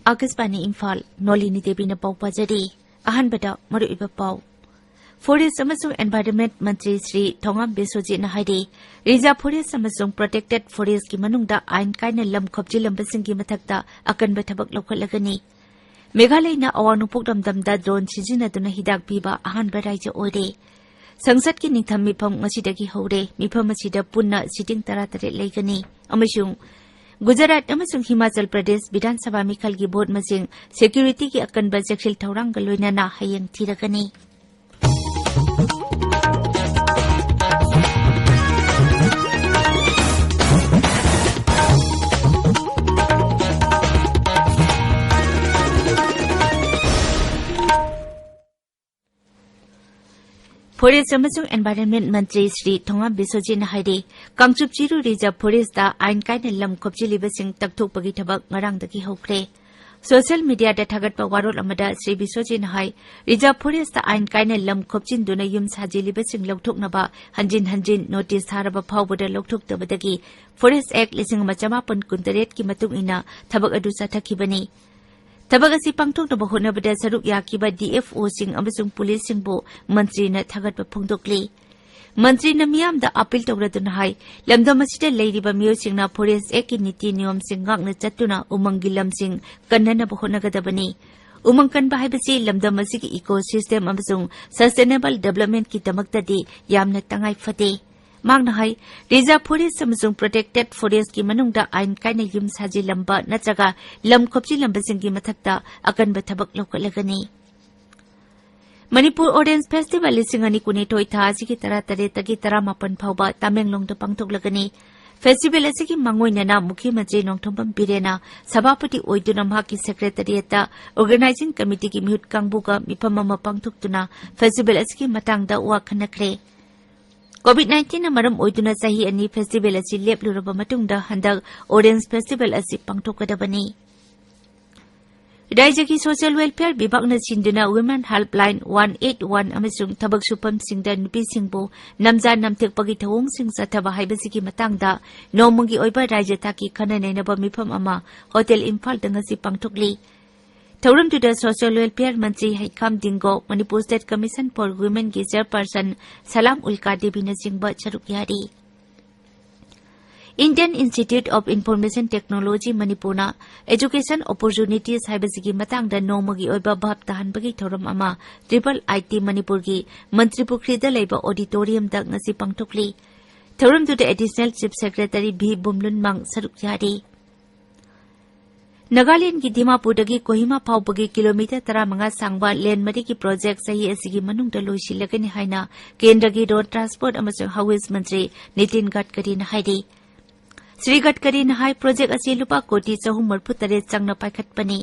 Akasbani Imphal Nolini Devi na pau pajari ahanbada maruiba pau Forest amasung Environment Mantri Sri Thongam Besoji na haidi Reserve Forest amasung Protected Forest ki manungda ain kaina lam khopji lambasing ki mathakta akanba thabak lokhalagani Meghalaya na awanupok damdamda drone sizinaduna hidak piba ahanba raija oire Sangsat ki ningtham mifam ngasidagi hore mifam asida punna sitting taratare leigani amasung Gujarat amasung Himachal Pradesh Vidhan Sabha Mikhalgi Board masing security ki akanba jaksil thaurang galoinana hayang thiragani Forest amasung Environment Mantri Sri Thongam Besoji na haidi Kangchup Chiru Reserve Forest da ain kaina lam khopji libasing takthokpagi thabak ngarangdagi hokre Social media da thagatpa warol amada Sri Besoji na hai Reserve Forest da ain kaina lam khopjin duna yum saji libasing lokthoknaba hanjin notice tharaba phawbada lokthoktabadagi Forest Act 1958 ki matung ina thabak adu sathakibani Tabag asi pangtok na bahuna bada saruk yakiba DFO sing amasung pulis sing bo mantri na thagat pa phongdokli mantri na miyam da appeal tawradun hai lamdam asida leiriba miyo sing na forest ek niti niyom sing ngak na chatuna umanggilam sing kanna bahuna gadabani umangkan bahai basi lamdam asigi ecosystem amasung sustainable development ki tamakta di yamna tangai fate Magna hai Reserve Forest amasung Protected Forest ki manungda ain kaina yum saji lamba natraga lam khopji lambasing ki mathakta akanba thabak lokhalagani Manipur Orange Festival 2019 tha asigi 13 tagi 18 phawba Tamenglong da pangthoklagani Festival asigi mangoinana Mukhi Mantri Nongthombam Birena Sabhapati oiduna mahaki Secretariat da Organizing Committee ki mihut kangbuga mipamama pangthoktuna Festival asigi matangda wa khanakre COVID-19 na maram oiduna sahi ani festival asi lepluraba matungda handak Orange Festival asi pangthokadabani Rajya ki Social Welfare Bibhag na sinduna Women Helpline 181 amasung thabak supam singda nupi singbo namja namthek pagi thawong sing sa thaba haibasi ki matangda nomungi oiba rajya taki khanane na ba mifam ama Hotel Imphal dangasi pangthokli Tauram to the Social Welfare Mantri Haikam Dingo, Manipur State Commission for Women ki Chairperson Salam Ulka Devi na singba charukyari. Indian Institute of Information Technology Manipurna Education Opportunities haibasigi matangda nomagi oiba bhab tahanbagi thoram ama IT Manipur ki Mantri Pukrida leiba auditorium da ngasi pangthokli. Tauram to the Additional Chief Secretary B Bumlun Mang sarukyari. Nagaland ki Dimapurdagi Kohima phawbagi kilometer 15 sangba lane mari ki project sahi asigi manungda loisilagani haina Kendragi Road Transport amasung Highways Mantri Nitin Gadkari na haidi Sri Gadkari na hai project asi lupa koti 338 changna paikhatpani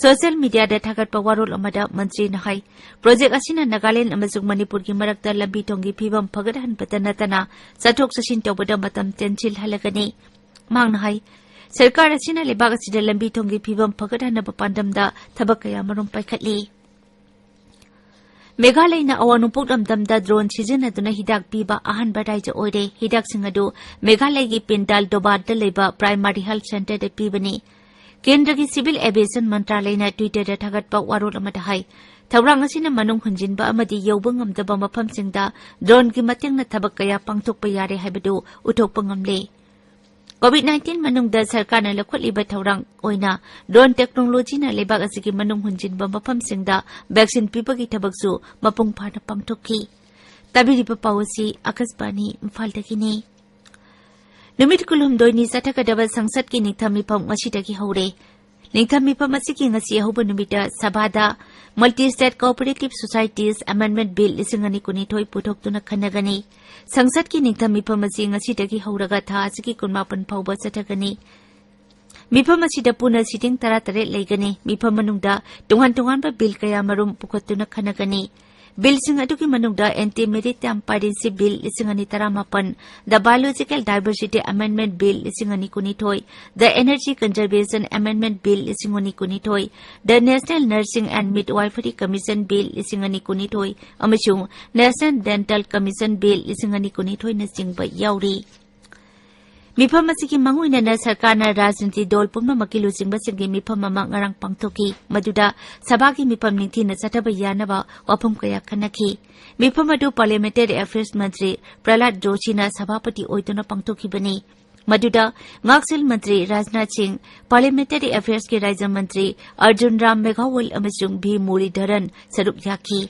Social media da thagatpa warol amada mantri na hai project asina Nagaland amasung Manipur ki marakta lambi thonggi phibam phagadahan patanatana sathok sasin tawbada matam tensil halagani mangna hai Sarkar asina lebak asida lambi thonggi phibam phagadhana pandamda thabak kaya marum paikhatli Meghalaya na awanupok damdamda drone sizinaduna hidak piba ahanba raija oire hidak singadu Meghalaya gi Pindal Dobadda leba Primary Health Center de pibani Kendra gi Civil Aviation Mantralaya na Twitter da thagatpa warol amada hai Thaurang asina manung hunjinba amadi yauba ngamdaba mafamsingda drone gi matengna thabak kaya pangthokpa yare haibadu uthokpa ngamle COVID-19 manungda sarkar na lakholiba thaurang oina drone technology na lebak asigi manung hunjinba mafamsingda vaccine pibagi thabaksu mapung phana pangthokki tabiriba pawasi Akasbani Imphal dagini Numit kulumdoi ni sathakadaba sangsat ki ningthami pham ngasidagi hore ningthami pham asigi ngasi hoba numita sabhada Multi-State Cooperative Societies Amendment Bill 2019 puthokduna khanagani Sangsat ki ningtham mifam asi ngasidagi hauraga tha asigi 18 phawba sathagani mifam asida puna sitting 13 leigani mifam manungda tungan ba bill kaya marum pukhatuna khanagani Bill sing aduki manungda Anti-Maritime Piracy Bill 2018 The Biological Diversity Amendment Bill 2019 The Energy Conservation Amendment Bill 2019 The National Nursing and Midwifery Commission Bill 2019 amasung National Dental Commission Bill 2019 na singba yauri ꯃꯤꯐꯝ ꯑꯁꯤꯒꯤ ꯃꯥꯡꯑꯣꯏꯅꯅ ꯁꯔꯀꯥꯔꯅ ꯔꯥꯖꯅꯤꯇꯤ ꯗꯣꯜ ꯄꯨꯝꯅꯃꯛꯀꯤ ꯂꯨꯆꯤꯡꯕꯁꯤꯡꯒꯤ ꯃꯤꯐꯝ ꯑꯃ ꯉꯔꯥꯡ ꯄꯥꯡꯊꯣꯛꯈꯤ ꯃꯗꯨꯗ ꯁꯚꯥꯒꯤ ꯃꯤꯐꯝ ꯅꯤꯡꯊꯤꯅ ꯆꯠꯊꯕ ꯌꯥꯅꯕ ꯋꯥꯐꯝ ꯀꯌꯥ ꯈꯟꯅꯈꯤ ꯃꯤꯐꯝ ꯑꯗꯨ ꯄꯥꯔꯂꯤꯌꯥꯃꯦꯟꯇꯔꯤ ꯑꯦꯐꯤꯌꯔꯁ ꯃꯟꯇ꯭ꯔꯤ ꯄ꯭ꯔꯍꯂꯥꯗ ꯖꯣꯁꯤꯅ ꯁꯚꯥꯄꯇꯤ ꯑꯣꯏꯗꯨꯅ ꯄꯥꯡꯊꯣꯛꯈꯤꯕꯅꯤ ꯃꯗꯨꯗ ꯉꯥꯛꯁꯦꯜ ꯃꯟꯇ꯭ꯔꯤ ꯔꯥꯖꯅꯥꯊ ꯁꯤꯡ ꯄꯥꯔꯂꯤꯌꯥꯃꯦꯟꯇꯔꯤ ꯑꯦꯐꯤꯌꯔꯁꯀꯤ ꯔꯥꯖ꯭य ꯃꯟꯇ꯭ꯔꯤ ꯑꯔꯖꯨꯟ ꯔꯥꯝ ꯃꯦꯘꯋꯥꯜ ꯑꯃꯁꯨꯡ ꯚꯤ ꯃꯨꯔꯂꯤꯙꯔꯟ ꯁꯔꯨꯛ ꯌꯥꯈꯤ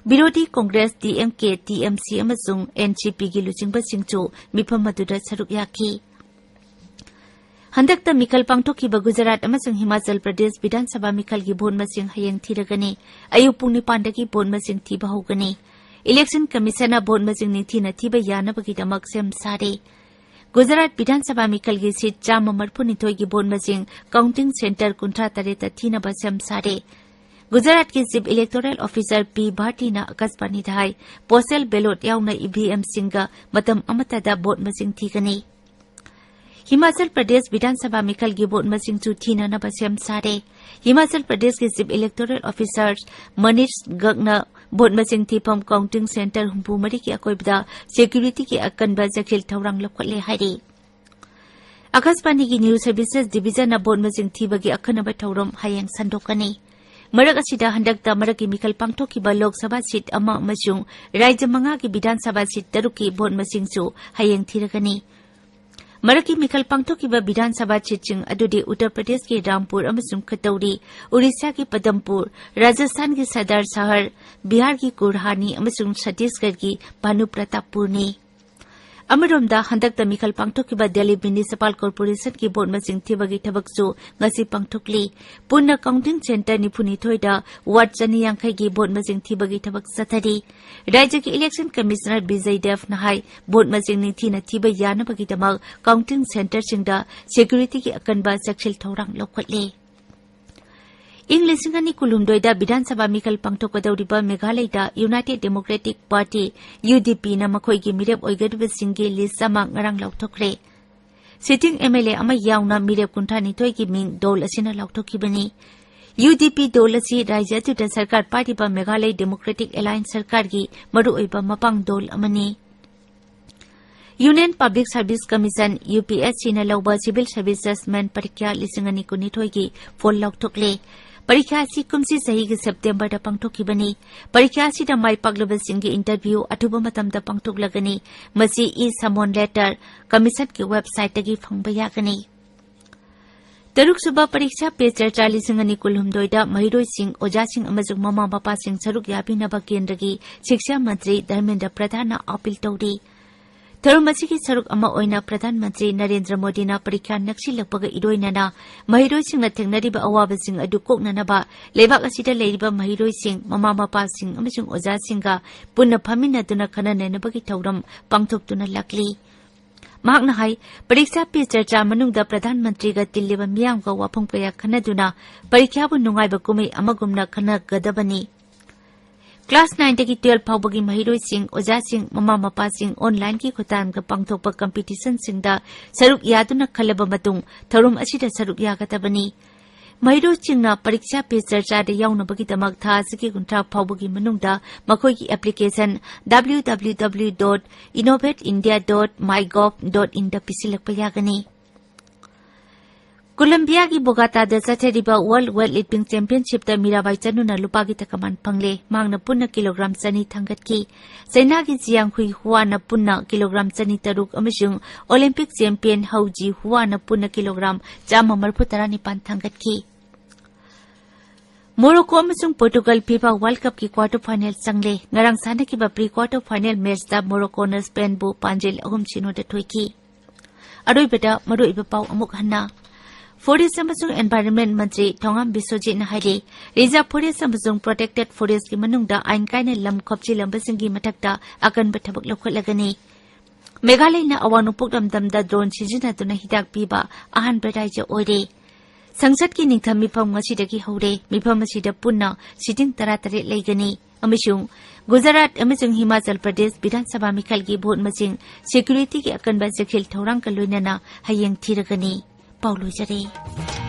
ꯕꯤꯔꯣꯙꯤ ꯀꯣꯡꯒ꯭ꯔꯦꯁ ꯗꯤꯑꯦꯝꯀꯦ ꯇꯤꯑꯦꯝꯁꯤ ꯑꯃꯁꯨꯡ ꯑꯦꯟꯁꯤꯄꯤꯒꯤ ꯂꯨꯆꯤꯡꯕꯁꯤꯡꯁꯨ ꯃꯤꯐꯝ ꯑꯗꯨꯗ ꯁꯔꯨꯛ ꯌꯥꯈꯤ ꯍꯟꯗꯛꯇ ꯃꯤꯈꯜ ꯄꯥꯡꯊꯣꯛꯈꯤꯕ ꯒꯨꯖꯔꯥꯠ ꯑꯃꯁꯨꯡ ꯍꯤꯃꯥꯆꯜ ꯄ꯭ꯔꯗꯦश ꯕꯤꯙꯥꯟ ꯁꯚꯥ ꯃꯤꯈꯜꯒꯤ ꯚꯣꯠ ꯃꯁꯤꯡ ꯍꯌꯦꯡ ꯊꯤꯔꯒꯅꯤ ꯑꯌꯨꯛ ꯄꯨꯡ 9ꯗꯒꯤ ꯚꯣꯠ ꯃꯁꯤꯡ ꯊꯤꯕ ꯍꯧꯒꯅꯤ इलेक्शन कमीशन भोट मसिंग निथीना थीब यानबगीदमक सेम सारे गुजरात विधानसभा मिखलगी सीट 132 की भोट मसिंग काउंटिंग सेंटर 53 थीनब सेम सारे गुजरात की चीफ इलेक्टोरल ऑफिसर पी भाटीना अकस्बानी धाई पोस्टल बैलेट याउना ईवीएम सिंगा मतम अमतदा भोट मसिंग थीगनी हिमाचल प्रदेश विधानसभा मिखल की भोट मसिंग थीनब सेम सारे हिमाचल प्रदेश के चीफ इलेक्टोरल ऑफिसर मनीष गगना भोट मसिंग थीफम काउंटिंग सेंटर हुंफुमरी की अकोइबदा सिक्यूरिटी की अकनबा जखिल थौरांग लखले हाइरी आकाशवाणी की न्यूज सर्विसेज डिवीजन भोट मसिंग थीबगी अखनबा थौरम हयेंग संदोकनी मरक असिदा हंदकता मरकी मिखल पांगथोखिबा लोकसभा सीट अमा अमसुंग राज्य मंगा की विधानसभा सीट 3 की भोट मसिंगसु हयेंग थीरगनी मरकी मिखल पांगथोखिबा विधानसभा सीटसिंग अदुदि उत्तर प्रदेश की रामपुर अमसुंग खतौरी उड़ीसा की पदमपुर राजस्थान की सदर शहर बिहार की कुरहानी अमसुंग छत्तीसगढ़ की भानुप्रतापपुरनी अमरोमदा हंदकता मिखल पांगथोखिबा दिल्ली म्युनिसिपल कॉर्पोरेशन की भोट मसिंग थीबगी थबकसु ngasi पांगथोखली पुन्ना काउंटिंग सेंटर 92 दा वार्ड 250 की भोट मसिंग थीबगी थबक सथरी राज्य की इलेक्शन कमिश्नर विजय देव नहाई भोट मसिंग निथीना थीब यानबगीदमक काउंटिंग सेंटर सिंगदा सिक्यूरिटी की अकनबा जखिल थौरांग लौखटले इंग 2012 विधानसभा मिखल पांगथोकदौरिबा मेघालयदा यूनाइटेड डेमोक्रेटिक पार्टी यूडीपी ना मखोइगी मिरेप ओइगदबसिंगी लिस्ट अमा ngarang लौथोखरे सिटिंग एमएलए अमा यावना मिरेप 52 की मिंग दौल असिना लौथोखिबनी यूडीपी दौल असि राज्य अदुदा सरकार पार्टीबा मेघालय डेमोक्रेटिक अलायंस सरकार की मरुओइबा मपांग दौल अमनी Union Public Service Commission UPSC ना लौबा सिविल सर्विस जजमेंट परीक्षा 2012 की फोल लौथोखले परीक्षा कुमसी सही की सेप्टेम्बर पांगथोखिबनी परीक्षा माई पाकलबसिंगी इंटरव्यू अथुब मतमदा पांगथोखलगनी मसी ई समोन लेटर कमीशन की वेबसाइट तगी फंगबा यागनी तरुकसुबा परीक्षा पे चर्चा 2012 महिरोइसिंग ओजासिंग अमसुंग ममा मपासिंग सरुक याबिनबा केंद्र की शिक्षा मंत्री धर्मेंद्र प्रधान अपील तौरी थरुमसी की सरुक अमा ओइना प्रधानमंत्री नरेंद्र मोदी परीक्षा नक्सिलपग इरोइनना महिरोइसिंग थेंगनरिबा अवाबसिंग अदु कोकननबा लेबाक असिदा लेरिबा महिरोइसिंग ममा मपासिंग अमसुंग ओजासिंगा पुन्ना फमिनदुना खननेनबगी थौरम पांगथोक्तुना लक्ली महाकना हाई परीक्षा पे चर्चा मनुंगदा प्रधानमंत्री गा तिल्लेबा मियामगा वाफम कया खनदुना परीक्षाबु नुंगाइबा कुमै अमगुमना खनगदबनी क्लास 9 की 12 फाउबगी महिरोइसिंग ओजासिंग ममा मपासिंग ऑनलाइन की खुतांगा पांगथोकपा कंपीटिशन सिंगदा सरुक यादुना खलब मतुंग थरुम असिदा सरुक यागतबनी महिरोइसिंगना परीक्षा पे चर्चा दे याउनबगीदमक थासिगी गुंठा फाउबगी मनुंगदा मखोइगी एप्लीकेशन www.innovateindia.mygov.in दा पिसिलकपा यागनी कोलंबिया की बोगाता चथेरिबा world weight lifting championship Mirabai चनुना लुपागी तकमान फंगले मांगना पुन्ना किलोग्राम 2 थंगतकी चैना की जियांगहुई हुआना पुन्ना किलोग्राम 2 अमसुंग ओलंपिक चैंपियन हौजी हुआना पुन्ना किलोग्राम 139 थंगतकी मोरक्को अमसुंग पोर्टुगल फीफा वर्ल्ड कप की क्वार्टर फाइनल संगले ngarang सानकिबा प्री क्वार्टर फाइनल मैच दा मोरक्को न स्पेन बु पांजेल 3-0 दा थोइकी अरोइबदा मरुइबा पाउ अमुक हन्ना फॉरेस्ट अमसुंग एनवायरनमेंट मंत्री थोंगाम बिस्वजीत नाहाइले रिजर्व फॉरेस्ट अमसुंग प्रोटेक्टेड फॉरेस्ट की मनुंगदा आइन कायने लम खोपचिलंबसिंगी मथक्ता अकनबा थबक लौखटलगनी मेघालयना अवानुपुक लमदमदा ड्रोन सिजिनादुना हिदाक पीबा अहानबा राज्य ओइरे संसद की निंगथम मिफम ngasiदगी हौरे मिफम असिदा पुन्ना सिटिंग 13 लेगनी अमसुंग गुजरात अमसुंग हिमाचल प्रदेश विधानसभा मिखल की भोट मसिंग सिक्यूरिटी की अकनबा जखिल थौरांग का लोइनना हयेंग थीरगनी Paulo Jare